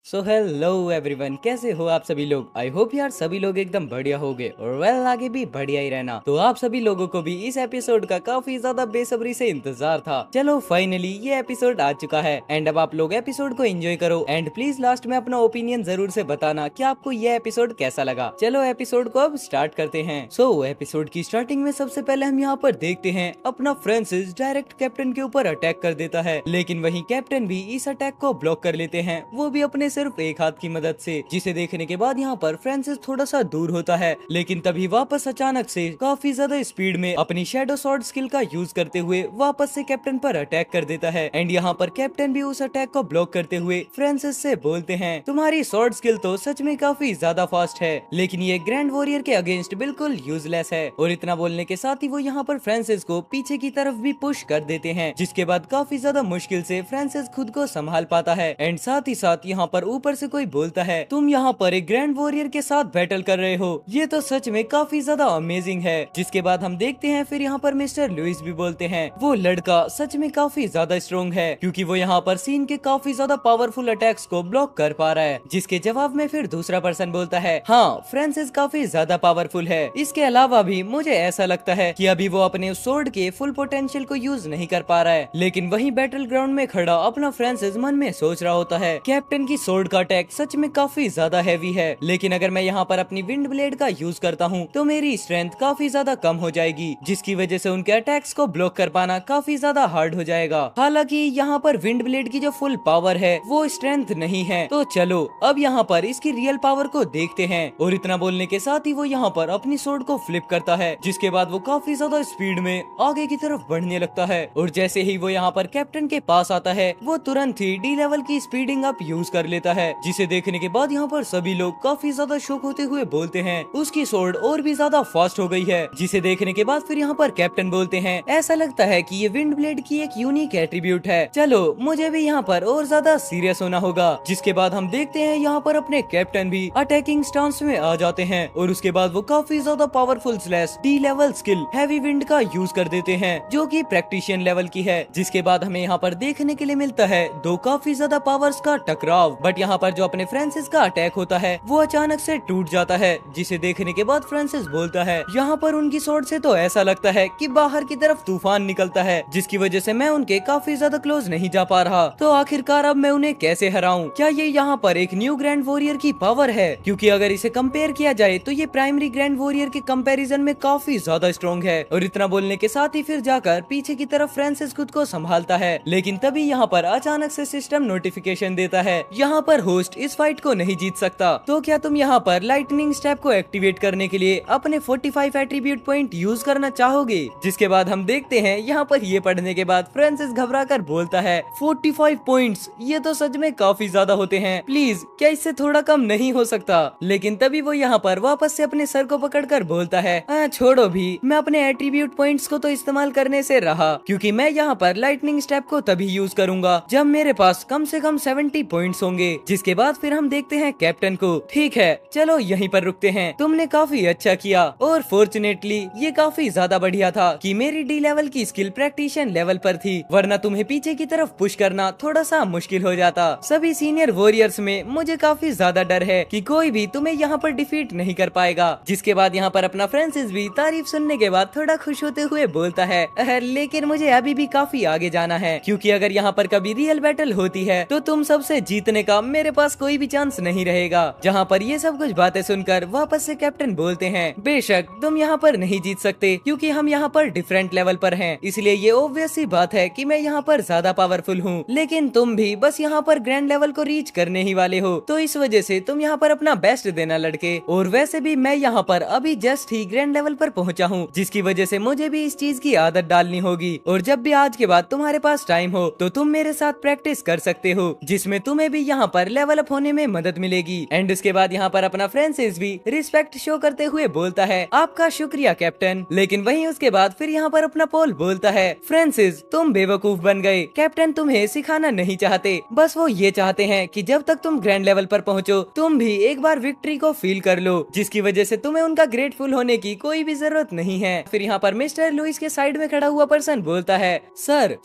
So hello everyone, कैसे हो आप सभी लोग। आई होप यार सभी लोग एकदम बढ़िया होगे और वेल आगे भी बढ़िया ही रहना। तो आप सभी लोगों को भी इस एपिसोड का काफी ज्यादा बेसब्री से इंतजार था। चलो फाइनली ये एपिसोड आ चुका है एंड अब आप लोग एपिसोड को एंजॉय करो एंड प्लीज लास्ट में अपना ओपिनियन जरूर से बताना कि आपको ये एपिसोड कैसा लगा। चलो एपिसोड को अब स्टार्ट करते हैं। एपिसोड की स्टार्टिंग में सबसे पहले हम यहाँ पर देखते हैं अपना फ्रांसिस डायरेक्ट कैप्टन के ऊपर अटैक कर देता है, लेकिन वही कैप्टन भी इस अटैक को ब्लॉक कर लेते हैं, वो भी अपने सिर्फ एक हाथ की मदद से। जिसे देखने के बाद यहाँ पर फ्रांसिस थोड़ा सा दूर होता है, लेकिन तभी वापस अचानक से काफी ज्यादा स्पीड में अपनी शैडो स्वॉर्ड स्किल का यूज करते हुए वापस से कैप्टन पर अटैक कर देता है। एंड यहाँ पर कैप्टन भी उस अटैक को ब्लॉक करते हुए फ्रांसिस से बोलते हैं, तुम्हारी स्वॉर्ड स्किल तो सच में काफी ज्यादा फास्ट है, लेकिन ये ग्रैंड वॉरियर के अगेंस्ट बिल्कुल यूजलेस है। और इतना बोलने के साथ ही वो यहाँ पर फ्रांसिस को पीछे की तरफ भी पुश कर देते हैं, जिसके बाद काफी ज्यादा मुश्किल से फ्रांसिस खुद को संभाल पाता है। एंड साथ ही साथ यहाँ पर ऊपर से कोई बोलता है, तुम यहाँ पर एक ग्रैंड वॉरियर के साथ बैटल कर रहे हो, ये तो सच में काफी ज्यादा अमेजिंग है। जिसके बाद हम देखते हैं फिर यहाँ पर मिस्टर लुइस भी बोलते हैं, वो लड़का सच में काफी ज्यादा स्ट्रॉन्ग है, क्योंकि वो यहाँ पर सीन के काफी ज्यादा पावरफुल अटैक्स को ब्लॉक कर पा रहा है। जिसके जवाब में फिर दूसरा पर्सन बोलता है, हाँ फ्रांसिस काफी ज्यादा पावरफुल है, इसके अलावा भी मुझे ऐसा लगता है कि अभी वो अपने सोर्ड के फुल पोटेंशियल को यूज नहीं कर पा रहा है। लेकिन वही बैटल ग्राउंड में खड़ा अपना फ्रांसिस मन में सोच रहा होता है, कैप्टन की सोर्ड का अटैक सच में काफी ज्यादा हैवी है, लेकिन अगर मैं यहाँ पर अपनी विंड ब्लेड का यूज करता हूँ तो मेरी स्ट्रेंथ काफी ज्यादा कम हो जाएगी, जिसकी वजह से उनके अटैक्स को ब्लॉक कर पाना काफी ज्यादा हार्ड हो जाएगा। हालांकि यहाँ पर विंड ब्लेड की जो फुल पावर है वो स्ट्रेंथ नहीं है, तो चलो अब यहाँ पर इसकी रियल पावर को देखते हैं। और इतना बोलने के साथ ही वो यहाँ पर अपनी सोर्ड को फ्लिप करता है, जिसके बाद वो काफी ज्यादा स्पीड में आगे की तरफ बढ़ने लगता है। और जैसे ही वो यहाँ पर कैप्टन के पास आता है, वो तुरंत ही डी लेवल की स्पीडिंग अप यूज कर लेता है, जिसे देखने के बाद यहाँ पर सभी लोग काफी ज्यादा शॉक होते हुए बोलते हैं, उसकी सोर्ड और भी ज्यादा फास्ट हो गई है। जिसे देखने के बाद फिर यहाँ पर कैप्टन बोलते हैं, ऐसा लगता है कि ये विंड ब्लेड की एक यूनिक एट्रीब्यूट है, चलो मुझे भी यहाँ पर और ज्यादा सीरियस होना होगा। जिसके बाद हम देखते हैं यहाँ पर अपने कैप्टन भी अटैकिंग स्टांस में आ जाते हैं, और उसके बाद वो काफी ज्यादा powerful slash D level skill heavy wind का यूज कर देते हैं, जो कि प्रैक्टिशियन लेवल की है। जिसके बाद हमें यहाँ पर देखने के लिए मिलता है दो काफी ज्यादा पावर्स का टकराव, बट यहाँ पर जो अपने फ्रांसिस का अटैक होता है वो अचानक से टूट जाता है। जिसे देखने के बाद फ्रांसिस बोलता है, यहाँ पर उनकी सोर्ड से तो ऐसा लगता है कि बाहर की तरफ तूफान निकलता है, जिसकी वजह से मैं उनके काफी ज्यादा क्लोज नहीं जा पा रहा, तो आखिरकार अब मैं उन्हें कैसे हराऊं? क्या ये यहाँ पर एक न्यू ग्रैंड वॉरियर की पावर है? क्योंकि अगर इसे कंपेयर किया जाए तो ये प्राइमरी ग्रैंड वॉरियर के कंपैरिजन में काफी ज्यादा स्ट्रॉन्ग है। और इतना बोलने के साथ ही फिर जाकर पीछे की तरफ फ्रांसिस खुद को संभालता है, लेकिन तभी यहाँ पर अचानक से सिस्टम नोटिफिकेशन देता है, यहाँ पर होस्ट इस फाइट को नहीं जीत सकता, तो क्या तुम यहाँ पर लाइटनिंग स्टेप को एक्टिवेट करने के लिए अपने 45 एट्रीब्यूट पॉइंट यूज करना चाहोगे? जिसके बाद हम देखते हैं यहाँ पर ये पढ़ने के बाद फ्रांसिस घबरा कर बोलता है, 45 पॉइंट्स, ये तो सच में काफी ज्यादा होते हैं, प्लीज क्या इससे थोड़ा कम नहीं हो सकता? लेकिन तभी वो यहाँ पर वापस से अपने सर को पकड़कर बोलता है, छोड़ो भी, मैं अपने एट्रीब्यूट पॉइंट्स को तो इस्तेमाल करने से रहा, क्योंकि मैं यहाँ पर लाइटनिंग स्टेप को तभी यूज करूंगा जब मेरे पास कम से कम 70 पॉइंट्स होंगे। जिसके बाद फिर हम देखते हैं कैप्टन को, ठीक है चलो यहीं पर रुकते हैं, तुमने काफी अच्छा किया, और फॉर्चुनेटली ये काफी ज्यादा बढ़िया था कि मेरी डी लेवल की स्किल प्रैक्टिशियन लेवल पर थी, वरना तुम्हें पीछे की तरफ पुश करना थोड़ा सा मुश्किल हो जाता। सभी सीनियर वॉरियर्स में मुझे काफी ज्यादा डर है कि कोई भी तुम्हें यहाँ पर डिफीट नहीं कर पाएगा। जिसके बाद यहाँ पर अपना फ्रांसिस भी तारीफ सुनने के बाद थोड़ा खुश होते हुए बोलता है, लेकिन मुझे अभी भी काफी आगे जाना है, क्योंकि अगर यहाँ पर कभी रियल बैटल होती है तो तुम सबसे जीतने का मेरे पास कोई भी चांस नहीं रहेगा। जहाँ पर ये सब कुछ बातें सुनकर वापस से कैप्टन बोलते हैं, बेशक तुम यहाँ पर नहीं जीत सकते, क्योंकि हम यहाँ पर डिफरेंट लेवल पर हैं, इसलिए ये ऑब्वियस सी बात है कि मैं यहाँ पर ज्यादा पावरफुल हूँ, लेकिन तुम भी बस यहाँ पर ग्रैंड लेवल को रीच करने ही वाले हो, तो इस वजह से तुम यहाँ पर अपना बेस्ट देना लड़के। और वैसे भी मैं यहाँ पर अभी जस्ट ही ग्रैंड लेवल पर पहुँचा हूँ, जिसकी वजह से मुझे भी इस चीज की आदत डालनी होगी, और जब भी आज के बाद तुम्हारे पास टाइम हो तो तुम मेरे साथ प्रैक्टिस कर सकते हो, जिसमें तुम्हें भी यहाँ पर लेवल अप होने में मदद मिलेगी। एंड उसके बाद यहाँ पर अपना फ्रांसिस भी रिस्पेक्ट शो करते हुए बोलता है, आपका शुक्रिया कैप्टन। लेकिन वहीं उसके बाद फिर यहाँ पर अपना पोल बोलता है, फ्रांसिस तुम बेवकूफ बन गए, कैप्टन तुम्हें सिखाना नहीं चाहते, बस वो ये चाहते हैं कि जब तक तुम ग्रैंड लेवल पर पहुँचो तुम भी एक बार विक्ट्री को फील कर लो, जिसकी वजह से तुम्हें उनका ग्रेटफुल होने की कोई भी जरूरत नहीं है। फिर यहाँ पर मिस्टर लुइस के साइड में खड़ा हुआ पर्सन बोलता है, सर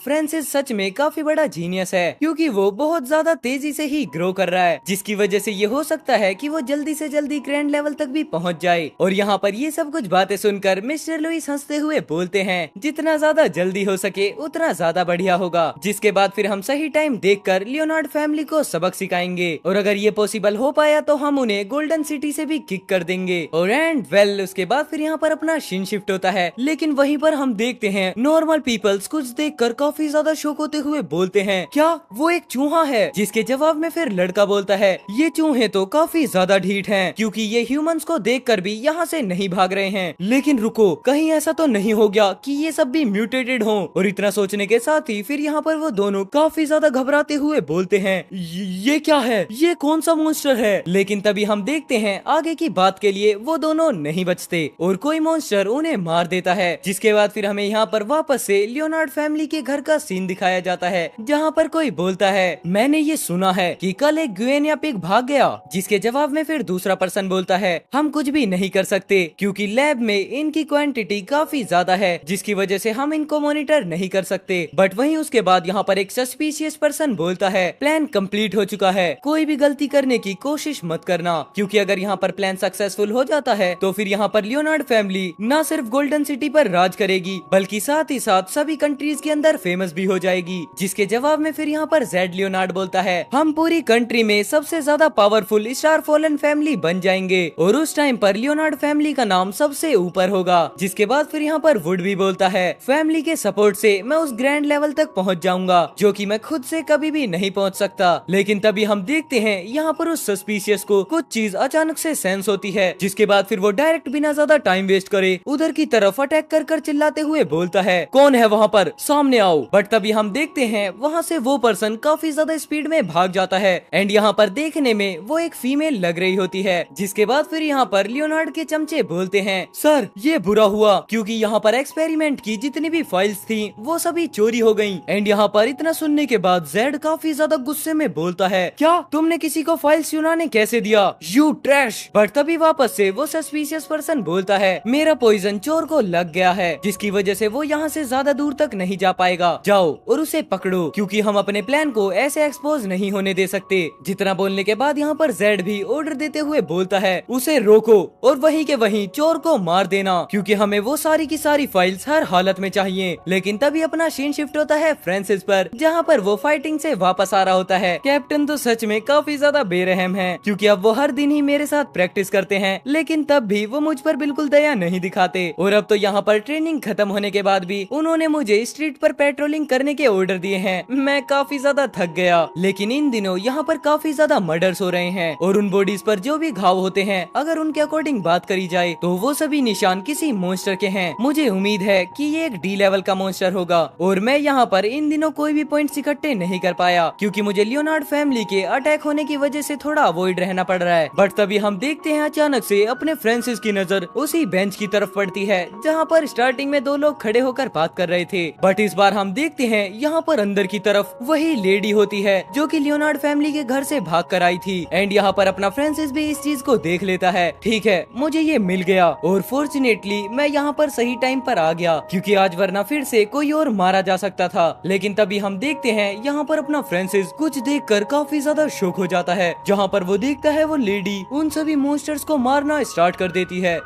फ्रांसिस सच में काफी बड़ा जीनियस है, क्योंकि वो बहुत ज्यादा तेज तेजी से ही ग्रो कर रहा है, जिसकी वजह से ये हो सकता है कि वो जल्दी से जल्दी ग्रैंड लेवल तक भी पहुंच जाए। और यहाँ पर ये सब कुछ बातें सुनकर मिस्टर लुइस हंसते हुए बोलते हैं, जितना ज्यादा जल्दी हो सके उतना ज्यादा बढ़िया होगा। जिसके बाद फिर हम सही टाइम देखकर लियोनार्ड फैमिली को सबक सिखाएंगे, और अगर ये पॉसिबल हो पाया तो हम उन्हें गोल्डन सिटी से भी किक कर देंगे। और एंड वेल उसके बाद फिर यहाँ पर अपना सीन शिफ्ट होता है, लेकिन वहीं पर हम देखते हैं नॉर्मल पीपल्स कुछ देखकर काफी ज्यादा शॉक होते हुए बोलते हैं, क्या वो एक चूहा है? जिसके जवाब में फिर लड़का बोलता है, ये चूहे तो काफी ज्यादा ढीठ हैं, क्योंकि ये ह्यूमंस को देखकर भी यहाँ से नहीं भाग रहे हैं। लेकिन रुको, कहीं ऐसा तो नहीं हो गया कि ये सब भी म्यूटेटेड हों? और इतना सोचने के साथ ही फिर यहाँ पर वो दोनों काफी ज्यादा घबराते हुए बोलते हैं, ये क्या है? ये कौन सा मॉन्स्टर है? लेकिन तभी हम देखते हैं आगे की बात के लिए वो दोनों नहीं बचते और कोई मॉन्स्टर उन्हें मार देता है। जिसके बाद फिर हमें यहाँ पर वापस से लियोनार्ड फैमिली के घर का सीन दिखाया जाता है, जहाँ पर कोई बोलता है, मैंने ये सुना है कि कल एक गुएनिया पिग भाग गया। जिसके जवाब में फिर दूसरा पर्सन बोलता है, हम कुछ भी नहीं कर सकते क्योंकि लैब में इनकी क्वांटिटी काफी ज्यादा है, जिसकी वजह से हम इनको मॉनिटर नहीं कर सकते। बट वहीं उसके बाद यहाँ पर एक सस्पिशियस पर्सन बोलता है, प्लान कंप्लीट हो चुका है, कोई भी गलती करने की कोशिश मत करना, क्योंकि अगर यहाँ पर प्लान सक्सेसफुल हो जाता है तो फिर यहाँ पर लियोनार्ड फैमिली न सिर्फ गोल्डन सिटी पर राज करेगी, बल्कि साथ ही साथ सभी कंट्रीज के अंदर फेमस भी हो जाएगी। जिसके जवाब में फिर यहाँ पर जेड लियोनार्ड बोलता है, हम पूरी कंट्री में सबसे ज्यादा पावरफुल स्टार फॉलन फैमिली बन जाएंगे और उस टाइम पर लियोनार्ड फैमिली का नाम सबसे ऊपर होगा। जिसके बाद फिर यहाँ पर वुड भी बोलता है, फैमिली के सपोर्ट से मैं उस ग्रैंड लेवल तक पहुँच जाऊंगा जो कि मैं खुद से कभी भी नहीं पहुँच सकता। लेकिन तभी हम देखते हैं यहाँ पर उस सस्पिशियस को कुछ चीज अचानक से सेंस होती है। जिसके बाद फिर वो डायरेक्ट बिना ज्यादा टाइम वेस्ट करे उधर की तरफ अटैक कर चिल्लाते हुए बोलता है, कौन है वहाँ पर? सामने आओ। बट तभी हम देखते हैं वहाँ से वो पर्सन काफी ज्यादा स्पीड में भाग जाता है एंड यहाँ पर देखने में वो एक फीमेल लग रही होती है। जिसके बाद फिर यहाँ पर लियोनार्ड के चमचे बोलते हैं, सर ये बुरा हुआ क्योंकि यहाँ पर एक्सपेरिमेंट की जितनी भी फाइल्स थी वो सभी चोरी हो गयी। एंड यहाँ पर इतना सुनने के बाद जेड काफी ज्यादा गुस्से में बोलता है, क्या तुमने किसी को फाइल्स चुराने कैसे दिया? You trash. बट तभी वापस से वो सस्पिशियस पर्सन बोलता है, मेरा पॉइजन चोर को लग गया है, जिसकी वजह से वो यहाँ से ज्यादा दूर तक नहीं जा पाएगा। जाओ और उसे पकड़ो, क्योंकि हम अपने प्लान को ऐसे एक्सपोज नहीं होने दे सकते। जितना बोलने के बाद यहाँ पर जेड भी ऑर्डर देते हुए बोलता है, उसे रोको और वहीं के वहीं चोर को मार देना, क्योंकि हमें वो सारी की सारी फाइल्स हर हालत में चाहिए। लेकिन तभी अपना सीन शिफ्ट होता है फ्रांसिस पर, जहाँ पर वो फाइटिंग से वापस आ रहा होता है। कैप्टन तो सच में काफी ज्यादा बेरहम है, क्योंकि अब वो हर दिन ही मेरे साथ प्रैक्टिस करते हैं, लेकिन तब भी वो मुझ पर बिल्कुल दया नहीं दिखाते। और अब तो यहाँ पर ट्रेनिंग खत्म होने के बाद भी उन्होंने मुझे स्ट्रीट पर पेट्रोलिंग करने के ऑर्डर दिए हैं। मैं काफी ज्यादा थक गया, लेकिन इन दिनों यहाँ पर काफी ज्यादा मर्डर्स हो रहे हैं और उन बॉडीज पर जो भी घाव होते हैं, अगर उनके अकॉर्डिंग बात करी जाए तो वो सभी निशान किसी मॉन्स्टर के हैं। मुझे उम्मीद है कि ये एक डी लेवल का मॉन्स्टर होगा और मैं यहाँ पर इन दिनों कोई भी पॉइंट्स इकट्ठे नहीं कर पाया, क्योंकि मुझे लियोनार्ड फैमिली के अटैक होने की वजह से थोड़ा अवॉइड रहना पड़ रहा है। बट तभी हम देखते हैं अचानक से अपने फ्रांसिस की नजर उसी बेंच की तरफ पड़ती है जहाँ पर स्टार्टिंग में दो लोग खड़े होकर बात कर रहे थे। बट इस बार हम देखते हैं यहाँ पर अंदर की तरफ वही लेडी होती है जो कि लियोनार्ड फैमिली के घर से भाग कर आई थी। एंड यहाँ पर अपना फ्रांसिस भी इस चीज को देख लेता है। ठीक है, मुझे ये मिल गया और फॉर्चुनेटली मैं यहाँ पर सही टाइम पर आ गया, क्योंकि आज वरना फिर से कोई और मारा जा सकता था। लेकिन तभी हम देखते हैं यहाँ पर अपना फ्रांसिस कुछ देखकर काफी ज्यादा शॉक हो जाता है, जहाँ पर वो देखता है वो लेडी उन सभी मॉन्स्टर्स को मारना स्टार्ट कर देती है।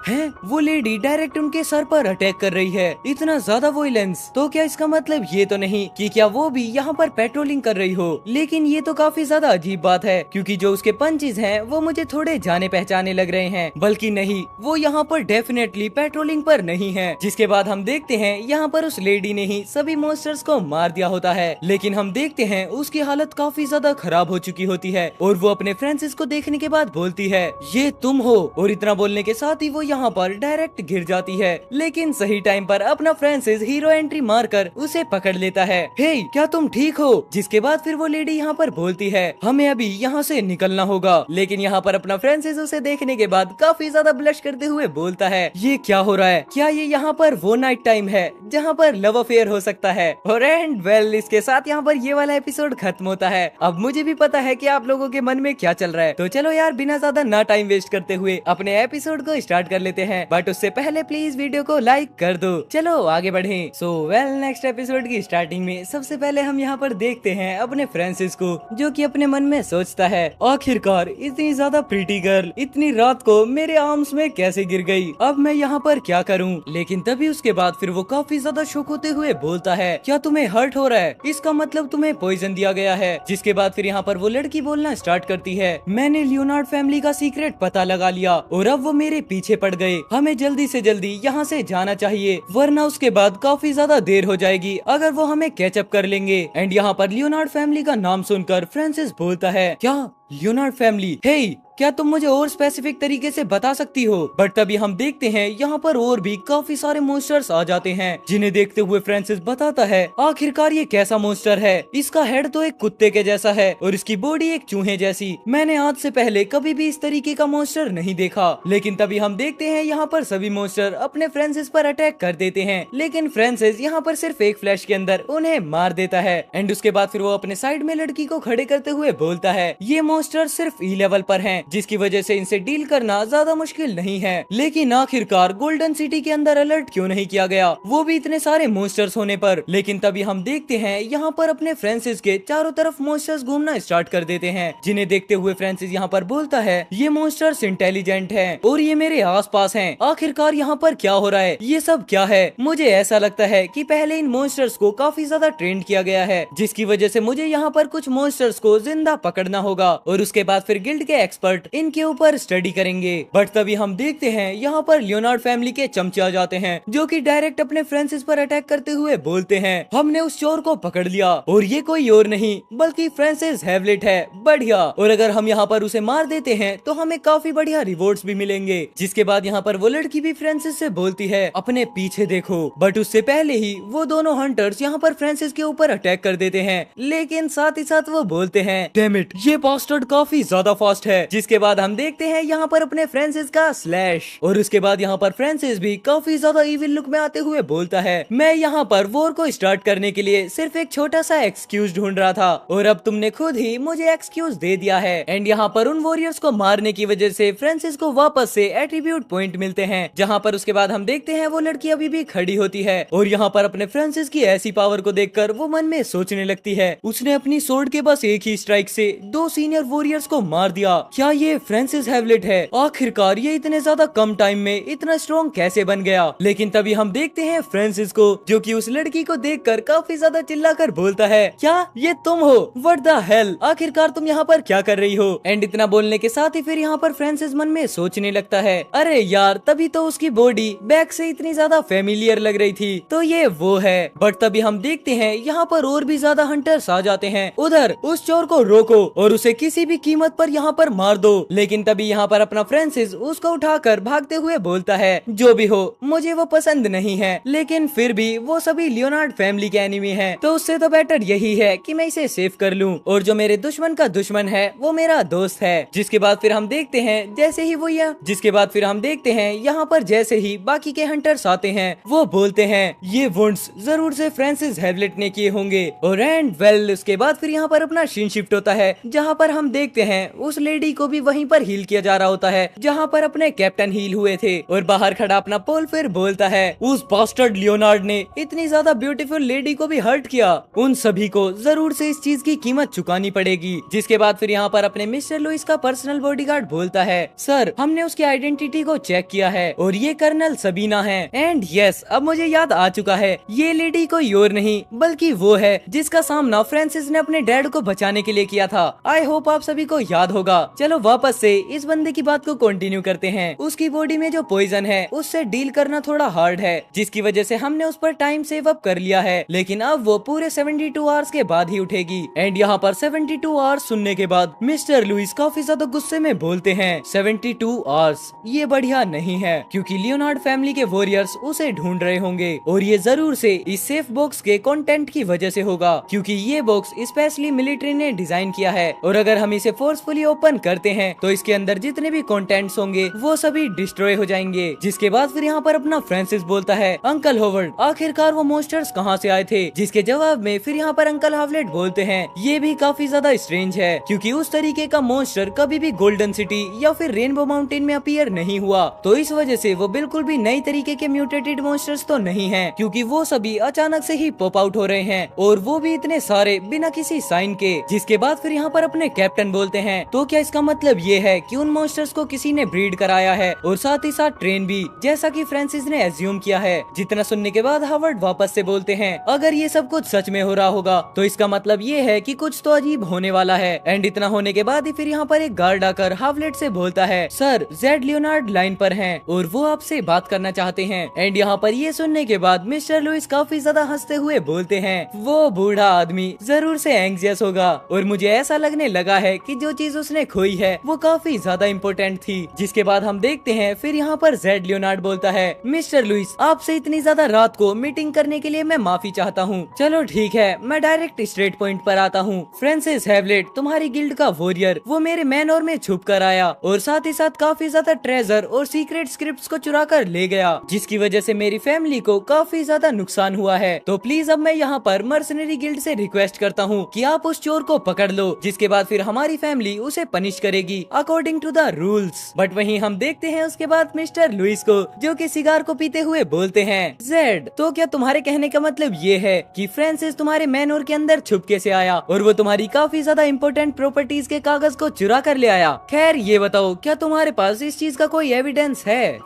वो लेडी डायरेक्ट उनके सर पर अटैक कर रही है। इतना ज्यादा वॉयलेंस, तो क्या इसका मतलब ये तो नहीं कि क्या वो भी यहाँ पर पेट्रोलिंग कर रही हो? लेकिन ये तो काफी ज्यादा अजीब बात है, क्योंकि जो उसके पंचेस हैं वो मुझे थोड़े जाने पहचाने लग रहे हैं। बल्कि नहीं, वो यहाँ पर डेफिनेटली पेट्रोलिंग पर नहीं है। जिसके बाद हम देखते हैं यहाँ पर उस लेडी ने ही सभी मॉन्स्टर्स को मार दिया होता है। लेकिन हम देखते हैं उसकी हालत काफी ज्यादा खराब हो चुकी होती है और वो अपने फ्रांसिस को देखने के बाद बोलती है, ये तुम हो? और इतना बोलने के साथ ही वो यहाँ पर डायरेक्ट गिर जाती है। लेकिन सही टाइम पर अपना फ्रांसिस हीरो एंट्री मारकर उसे पकड़ लेता है। हे, क्या तुम ठीक हो? जिसके बाद फिर वो लेडी यहाँ पर बोलती है, हमें अभी यहाँ से निकलना होगा। लेकिन यहाँ पर अपना फ्रांसिस उसे देखने के बाद काफी ज्यादा ब्लश करते हुए बोलता है, ये क्या हो रहा है? क्या ये यहाँ पर वो नाइट टाइम है जहाँ पर लव अफेयर हो सकता है? और एंड वेल, इसके साथ यहाँ पर ये वाला एपिसोड खत्म होता है। अब मुझे भी पता है कि आप लोगों के मन में क्या चल रहा है, तो चलो यार बिना ज्यादा ना टाइम वेस्ट करते हुए अपने एपिसोड को स्टार्ट कर लेते हैं। बट उससे पहले प्लीज वीडियो को लाइक कर दो। चलो आगे बढ़े। सो वेल, नेक्स्ट एपिसोड की स्टार्टिंग में सबसे पहले हम यहाँ पर देखते हैं अपने फ्रांसिस को, जो कि अपने मन में सोचता है आखिरकार इतनी ज्यादा प्रीटी गर्ल इतनी रात को मेरे आर्म्स में कैसे गिर गई, अब मैं यहाँ पर क्या करूँ। लेकिन तभी उसके बाद फिर वो काफी ज्यादा शॉक होते हुए बोलता है क्या तुम्हें हर्ट हो रहा है, इसका मतलब तुम्हें पॉइजन दिया गया है। जिसके बाद फिर यहाँ पर वो लड़की बोलना स्टार्ट करती है मैंने लियोनार्ड फैमिली का सीक्रेट पता लगा लिया और अब वो मेरे पीछे पड़ गए, हमें जल्दी से जल्दी यहाँ से जाना चाहिए वरना उसके बाद काफी ज्यादा देर हो जाएगी अगर वो हमें कैचअप कर लेंगे। एंड यहाँ पर लियोनार्ड फैमिली का नाम सुनकर फ्रांसिस बोलता है क्या लियोनार्ड फैमिली, हे क्या तुम मुझे और स्पेसिफिक तरीके से बता सकती हो। बट तभी हम देखते हैं यहाँ पर और भी काफी सारे मॉन्स्टर्स आ जाते हैं जिन्हें देखते हुए फ्रांसिस बताता है आखिरकार ये कैसा मॉन्स्टर है, इसका हेड तो एक कुत्ते के जैसा है और इसकी बॉडी एक चूहे जैसी, मैंने आज से पहले कभी भी इस तरीके का मॉन्स्टर नहीं देखा। लेकिन तभी हम देखते हैं यहाँ पर सभी मॉन्स्टर अपने फ्रांसिस पर अटैक कर देते हैं लेकिन फ्रांसिस यहाँ पर सिर्फ एक फ्लैश के अंदर उन्हें मार देता है। एंड उसके बाद फिर वो अपने साइड में लड़की को खड़े करते हुए बोलता है ये मॉन्स्टर सिर्फ ई लेवल पर हैं, जिसकी वजह से इनसे डील करना ज्यादा मुश्किल नहीं है। लेकिन आखिरकार गोल्डन सिटी के अंदर अलर्ट क्यों नहीं किया गया, वो भी इतने सारे मॉन्स्टर्स होने पर। लेकिन तभी हम देखते हैं यहाँ पर अपने फ्रांसिस के चारों तरफ मॉन्स्टर्स घूमना स्टार्ट कर देते हैं जिन्हें देखते हुए फ्रांसिस यहाँ पर बोलता है ये मॉन्स्टर्स इंटेलिजेंट हैं और ये मेरे आसपास हैं, आखिरकार यहाँ पर क्या हो रहा है, ये सब क्या है। मुझे ऐसा लगता है कि पहले इन मॉन्स्टर्स को काफी ज्यादा ट्रेंड किया गया है जिसकी वजह से मुझे यहाँ पर कुछ मॉन्स्टर्स को जिंदा पकड़ना होगा और उसके बाद फिर गिल्ड के एक्सपर्ट इनके ऊपर स्टडी करेंगे। बट तभी हम देखते हैं यहाँ पर लियोनार्ड फैमिली के चमचे आ जाते हैं जो कि डायरेक्ट अपने फ्रांसिस पर अटैक करते हुए बोलते हैं हमने उस चोर को पकड़ लिया और ये कोई और नहीं बल्कि फ्रांसिस हैवलेट है, बढ़िया, और अगर हम यहाँ पर उसे मार देते हैं तो हमें काफी बढ़िया रिवॉर्ड्स भी मिलेंगे। जिसके बाद यहाँ पर वो लड़की भी फ्रांसिस से बोलती है अपने पीछे देखो। बट उससे पहले ही वो दोनों हंटर्स यहाँ पर फ्रांसिस के ऊपर अटैक कर देते हैं लेकिन साथ ही साथ वो बोलते हैं डैम इट ये बास्टर्ड काफी ज्यादा फास्ट है। जिसके बाद हम देखते हैं यहाँ पर अपने फ्रांसिस का स्लैश और उसके बाद यहाँ पर फ्रांसिस भी काफी ज्यादा इविल लुक में आते हुए बोलता है मैं यहाँ पर वॉर को स्टार्ट करने के लिए सिर्फ एक छोटा सा एक्सक्यूज ढूंढ रहा था और अब तुमने खुद ही मुझे एक्सक्यूज दे दिया है। एंड यहाँ पर उन वॉरियर्स को मारने की वजह से फ्रांसिस को वापस से एट्रीब्यूट पॉइंट मिलते हैं जहाँ पर उसके बाद हम देखते हैं वो लड़की अभी भी खड़ी होती है और यहाँ पर अपने फ्रांसिस की ऐसी पावर को देखकर वो मन में सोचने लगती है उसने अपनी सोर्ड के बस एक ही स्ट्राइक से 2 सीनियर वॉरियर्स को मार दिया, क्या ये फ्रांसिस हैवलेट है, आखिरकार ये इतने ज्यादा कम टाइम में इतना स्ट्रॉन्ग कैसे बन गया। लेकिन तभी हम देखते हैं फ्रांसिस को जो कि उस लड़की को देखकर काफी ज्यादा चिल्लाकर बोलता है क्या ये तुम हो, व्हाट द हेल, आखिरकार तुम यहाँ पर क्या कर रही हो। एंड इतना बोलने के साथ ही फिर यहाँ पर फ्रांसिस मन में सोचने लगता है अरे यार तभी तो उसकी बॉडी बैक से इतनी ज्यादा फेमिलियर लग रही थी, तो ये वो है। बट तभी हम देखते हैं यहाँ पर और भी ज्यादा हंटर्स आ जाते हैं, उधर उस चोर को रोको और उसे किसी भी कीमत पर यहाँ पर मार दो। लेकिन तभी यहाँ पर अपना फ्रांसिस उसको उठाकर भागते हुए बोलता है जो भी हो मुझे वो पसंद नहीं है लेकिन फिर भी वो सभी लियोनार्ड फैमिली के एनिमी हैं, तो उससे तो बेटर यही है कि मैं इसे सेव कर लूं और जो मेरे दुश्मन का दुश्मन है वो मेरा दोस्त है। जिसके बाद फिर हम देखते हैं जैसे ही वो यहाँ पर जैसे ही बाकी के हंटर्स आते हैं वो बोलते हैं ये वुंड्स जरूर से फ्रांसिस हैवलेट ने किए होंगे और एंड वेल उसके बाद फिर यहाँ पर अपना सीन शिफ्ट होता है जहाँ पर हम देखते हैं उस लेडी को भी वहीं पर हील किया जा रहा होता है जहाँ पर अपने कैप्टन हील हुए थे और बाहर खड़ा अपना पोल फिर बोलता है उस बास्टर्ड लियोनार्ड ने इतनी ज्यादा ब्यूटीफुल लेडी को भी हर्ट किया, उन सभी को जरूर से इस चीज की कीमत चुकानी पड़ेगी। जिसके बाद फिर यहाँ पर अपने मिस्टर लुइस का पर्सनल बॉडीगार्ड बोलता है सर हमने उसकी आइडेंटिटी को चेक किया है और ये कर्नल सबीना है एंड यस अब मुझे याद आ चुका है ये लेडी कोई और नहीं बल्कि वो है जिसका सामना फ्रांसिस ने अपने डैड को बचाने के लिए किया था। आई होप आप सभी को याद होगा। चलो वापस से इस बंदे की बात को कंटिन्यू करते हैं। उसकी बॉडी में जो पॉइजन है उससे डील करना थोड़ा हार्ड है जिसकी वजह से हमने उस पर टाइम सेव अप कर लिया है लेकिन अब वो पूरे 72 आवर्स के बाद ही उठेगी। एंड यहाँ पर 72 आवर्स सुनने के बाद मिस्टर लुइस काफी ज्यादा गुस्से में बोलते हैं 72 आवर्स ये बढ़िया नहीं है क्योंकि लियोनार्ड फैमिली के वॉरियर्स उसे ढूंढ रहे होंगे और ये जरूर से इस सेफ बॉक्स के कंटेंट की वजह से होगा क्योंकि ये बॉक्स स्पेशली मिलिट्री ने डिजाइन किया है और अगर हम इसे फोर्सफुली ओपन करते हैं तो इसके अंदर जितने भी कंटेंट्स होंगे वो सभी डिस्ट्रॉय हो जाएंगे। जिसके बाद फिर यहाँ पर अपना फ्रांसिस बोलता है, अंकल होवर्ड आखिरकार वो मॉन्स्टर्स कहाँ से आए थे? जिसके जवाब में फिर यहाँ पर अंकल हावलेट बोलते हैं, ये भी काफी ज्यादा स्ट्रेंज है क्योंकि उस तरीके का मॉन्स्टर कभी भी गोल्डन सिटी या फिर रेनबो माउंटेन में अपीयर नहीं हुआ, तो इस वजह से वो बिल्कुल भी नई तरीके के म्यूटेटेड मॉन्स्टर्स तो नहीं है क्योंकि वो सभी अचानक से ही पॉप आउट हो रहे हैं और वो भी इतने सारे बिना किसी साइन के। जिसके बाद फिर यहाँ पर अपने कैप्टन बोलते हैं, तो क्या इसका मतलब ये है कि उन मॉन्स्टर्स को किसी ने ब्रीड कराया है और साथ ही साथ ट्रेन भी, जैसा कि फ्रांसिस ने एज्यूम किया है। जितना सुनने के बाद हावर्ड वापस से बोलते हैं, अगर ये सब कुछ सच में हो रहा होगा तो इसका मतलब ये है कि कुछ तो अजीब होने वाला है। एंड इतना होने के बाद ही फिर यहाँ पर एक गार्ड आकर हावलेट से बोलता है, सर जेड लियोनार्ड लाइन पर हैं और वो आपसे बात करना चाहते हैं। एंड यहाँ पर ये सुनने के बाद मिस्टर लुइस काफी ज्यादा हंसते हुए बोलते हैं, वो बूढ़ा आदमी जरूर से एंग्जियस होगा और मुझे ऐसा लगने लगा है कि जो चीज उसने खोई है वो काफी ज्यादा इम्पोर्टेंट थी। जिसके बाद हम देखते हैं फिर यहाँ पर जेड लियोनार्ड बोलता है, मिस्टर लुइस आपसे इतनी ज्यादा रात को मीटिंग करने के लिए मैं माफी चाहता हूँ। चलो ठीक है, मैं डायरेक्ट स्ट्रेट पॉइंट पर आता हूँ। फ्रांसिस हैवलेट तुम्हारी गिल्ड का वॉरियर वो मेरे मैनोर में छुप कर आया और साथ ही साथ काफी ज्यादा ट्रेजर और सीक्रेट स्क्रिप्ट्स को चुरा कर ले गया, जिसकी वजह से मेरी फैमिली को काफी ज्यादा नुकसान हुआ है। तो प्लीज अब मैं यहाँ पर मर्सनरी गिल्ड से रिक्वेस्ट करता हूँ कि आप उस चोर को पकड़ लो, जिसके बाद फिर हमारी फैमिली उसे पनिश करेगी according to the rules. But वहीं हम देखते हैं उसके बाद मिस्टर लुइस को जो कि सिगार को पीते हुए बोलते हैं, जेड तो क्या तुम्हारे कहने का मतलब ये है कि फ्रांसिस तुम्हारे मैनोर के अंदर छुप के से आया और वो तुम्हारी काफी ज्यादा इंपॉर्टेंट प्रॉपर्टीज के कागज को चुरा कर ले आया? खैर ये बताओ, क्या तुम्हारे पास इस चीज का कोई एविडेंस है?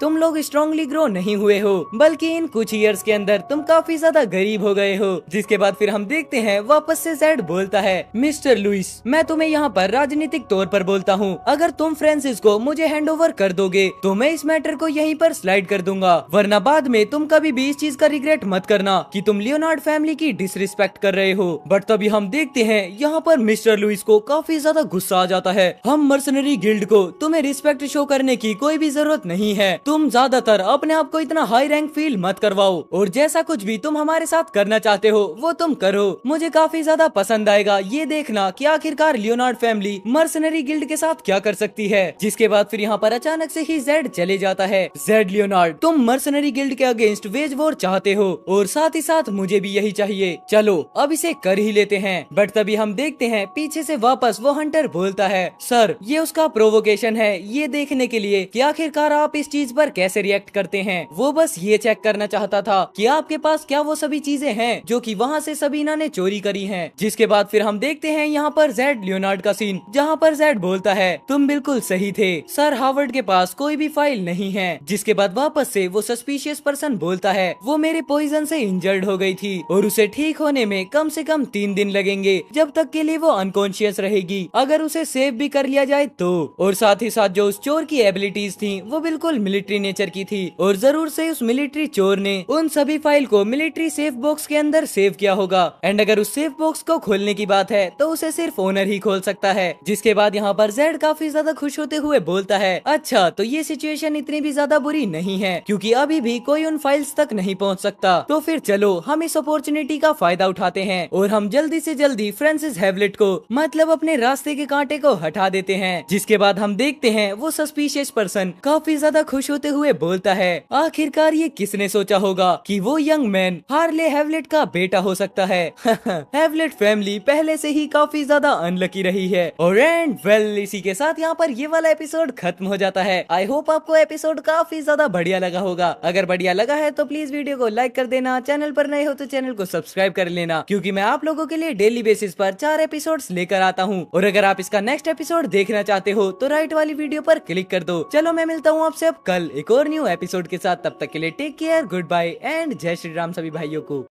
तुम लोग स्ट्रांगली ग्रो नहीं हुए हो, बल्कि इन कुछ ईयर्स के अंदर तुम काफी ज्यादा गरीब हो गए हो। जिसके बाद फिर हम देखते हैं वापस से जेड बोलता है, मिस्टर लुइस मैं तुम्हें यहाँ पर राजनीतिक तौर पर बोलता हूँ, अगर तुम फ्रांसिस को मुझे हैंड ओवर कर दोगे तो मैं इस मैटर को यहीं पर स्लाइड कर दूंगा, वरना बाद में तुम कभी भी इस चीज का रिग्रेट मत करना कि तुम लियोनार्ड फैमिली की डिसरिस्पेक्ट कर रहे हो। बट तभी हम देखते हैं यहाँ पर मिस्टर लुइस को काफी ज्यादा गुस्सा आ जाता है, हम मर्सनरी गिल्ड को तुम्हें रिस्पेक्ट शो करने की कोई भी जरूरत नहीं है, तुम ज्यादातर अपने आप को इतना हाई रैंक फील मत करवाओ और जैसा कुछ भी तुम हमारे साथ करना चाहते हो वो तुम करो। मुझे काफी ज्यादा पसंद आएगा ये देखना कि आखिरकार लियोनार्ड फैमिली मर्सनरी गिल्ड के साथ क्या कर सकती है। जिसके बाद फिर यहाँ पर अचानक से ही जेड चले जाता है, जेड लियोनार्ड तुम मर्सनरी गिल्ड के अगेंस्ट वेज वॉर चाहते हो और साथ ही साथ मुझे भी यही चाहिए, चलो अब इसे कर ही लेते हैं। बट तभी हम देखते हैं पीछे से वापस वो हंटर बोलता है, सर ये उसका प्रोवोकेशन है ये देखने के लिए कि आखिरकार आप इस चीज पर कैसे रिएक्ट करते हैं। वो बस ये चेक करना चाहता था कि आपके पास क्या वो सभी चीजें हैं जो कि वहाँ से सबीना ने चोरी करी हैं। जिसके बाद फिर हम देखते हैं यहाँ पर जेड लियोनार्ड का सीन, जहाँ पर जेड बोलता है, तुम बिल्कुल सही थे सर, हावर्ड के पास कोई भी फाइल नहीं है। जिसके बाद वापस से वो सस्पिशियस पर्सन बोलता है, वो मेरे पॉइजन से इंजर्ड हो गई थी और उसे ठीक होने में कम से कम 3 दिन लगेंगे, जब तक के लिए वो अनकॉन्शियस रहेगी अगर उसे सेव भी कर लिया जाए तो। और साथ ही साथ जो उस चोर की एबिलिटीज थी वो बिल्कुल मिलिट्री नेचर की थी और जरूर से उस मिलिट्री चोर ने उन सभी फाइल को मिलिट्री सेफ बॉक्स के अंदर सेव किया होगा। एंड अगर उस सेफ बॉक्स को खोलने की बात है तो उसे सिर्फ ओनर ही खोल सकता है। जिसके बाद यहाँ पर जेड काफी ज्यादा खुश होते हुए बोलता है, अच्छा तो ये सिचुएशन इतनी भी ज्यादा बुरी नहीं है क्योंकि अभी भी कोई उन फाइल्स तक नहीं पहुँच सकता, तो फिर चलो हम इस अपॉर्चुनिटी का फायदा उठाते हैं और हम जल्दी से जल्दी फ्रांसिस हैवलेट को मतलब अपने रास्ते के कांटे को हटा देते हैं। जिसके बाद हम देखते हैं वो सस्पिशियस पर्सन काफी ज्यादा खुश होते हुए बोलता है, आखिरकार ये किसने सोचा होगा कि वो यंग मैन हार्ले हैवलेट का बेटा हो सकता है। हैवलेट फैमिली पहले से ही काफी ज्यादा अनलकी रही है। और एंड वेल इसी के साथ यहाँ पर ये वाला एपिसोड खत्म हो जाता है। आई होप आपको एपिसोड काफी ज्यादा बढ़िया लगा होगा। अगर बढ़िया लगा है तो प्लीज वीडियो को लाइक कर देना, चैनल पर नए हो तो चैनल को सब्सक्राइब कर लेना क्योंकि मैं आप लोगों के लिए डेली बेसिस पर 4 एपिसोड्स लेकर आता हूँ। और अगर आप इसका नेक्स्ट एपिसोड देखना चाहते हो तो राइट वाली वीडियो पर क्लिक कर दो। चलो मैं मिलता हूँ आपसे अब कल एक और न्यू एपिसोड के साथ, तब तक के लिए take care, good bye and जय श्री राम सभी भाइयों को।